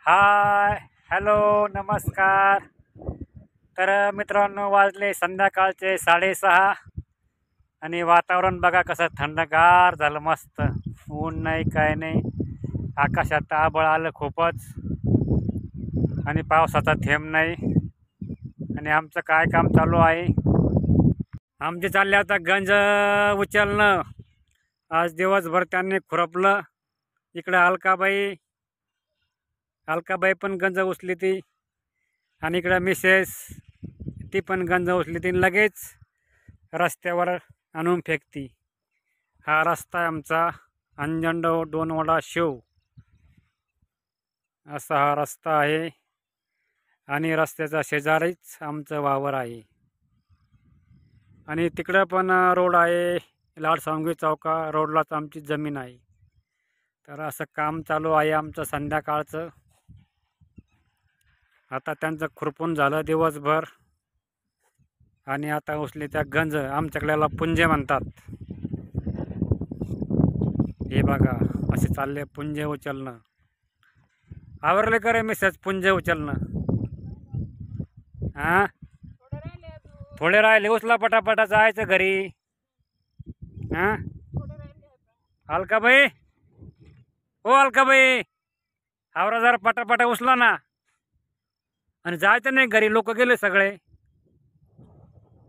हाय, hello, नमस्कार. तर मित्रांनो, वाजले संध्याकाळचे 6:30 आणि वातावरण बघा कसं थंडगार झालं, मस्त. ऊन नाही, काय नाही. आकाशात आभाळ आलं खूपच आणि पावसाचा थेंब नाही. आणि आमचं काय काम चालू आहे, आमचे चालले आता गंज उचलणं. आज दिवसभर त्यांनी खुरपलं. इकडं अलकाबाई पण गंज उचली ती, आणि इकडं मिसेस ती पण गंज उचली ती, लगेच रस्त्यावर आणून फेकती. हा रस्ता आहे आमचा अंजनगाव डोनवाडा शिव, असा हा रस्ता आहे. आणि रस्त्याच्या शेजारीच आमचं वावर आहे. आणि तिकडं पण रोड आहे, लाडसावंगी चौका रोडलाच आमची जमीन आहे. तर असं काम चालू आहे आमचं संध्याकाळचं. आता त्यांचं खुरपून झालं दिवसभर, आणि आता उचले त्या गंज, आमच्याकडेला पुंजे म्हणतात. हे बघा असे चालले पुंजे उचलणं. आवरले करे मिसेस पुंजे उचलणं? हां, थोडे राहिले, उचला पटापटा, जायचं घरी. हां, अलकाबाई, ओ अलकाबाई, आवरा जरा पटापटा, उचला ना. आणि जायचं नाही घरी, लोक गेले सगळे.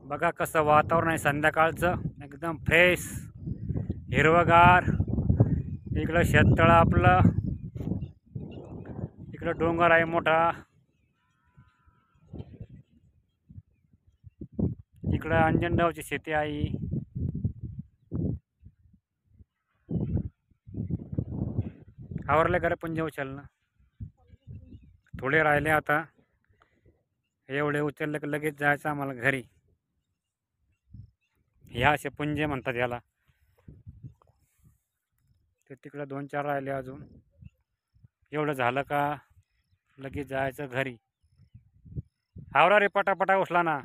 बघा कसं वातावरण आहे संध्याकाळचं, एकदम फ्रेश, हिरवगार. इकडं शेततळं आपलं, इकडं डोंगर आहे मोठा, इकडं अंजनगावची शेती आहे. आवरले करे पुंजे उचलणं? थोडे राहिले आता. एवढे उचलले की लगेच जायचं आम्हाला घरी. ह्या असे पुंजे म्हणतात याला. ते तिकडं 2-4 राहिले अजून. एवढं झालं का लगेच जायचं घरी. आवरा रे, पटापटा उचला ना.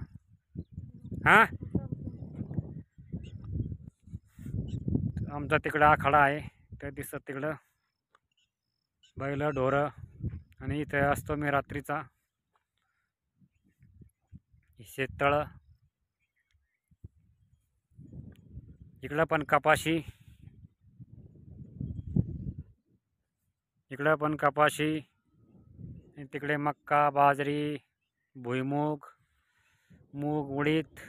हां, आमचा तिकडं आखाडा आहे, ते दिसत तिकडं बैल ढोरं. आणि इथे असतो मी रात्रीचा. शेततळं, इकडं पण कपाशी, इकडं पण कपाशी, तिकडे मक्का, बाजरी, भुईमूग, मूग, उडीद.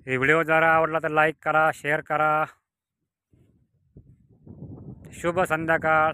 हे व्हिडिओ जरा आवडला तर लाईक करा, शेअर करा. शुभ संध्याकाळ.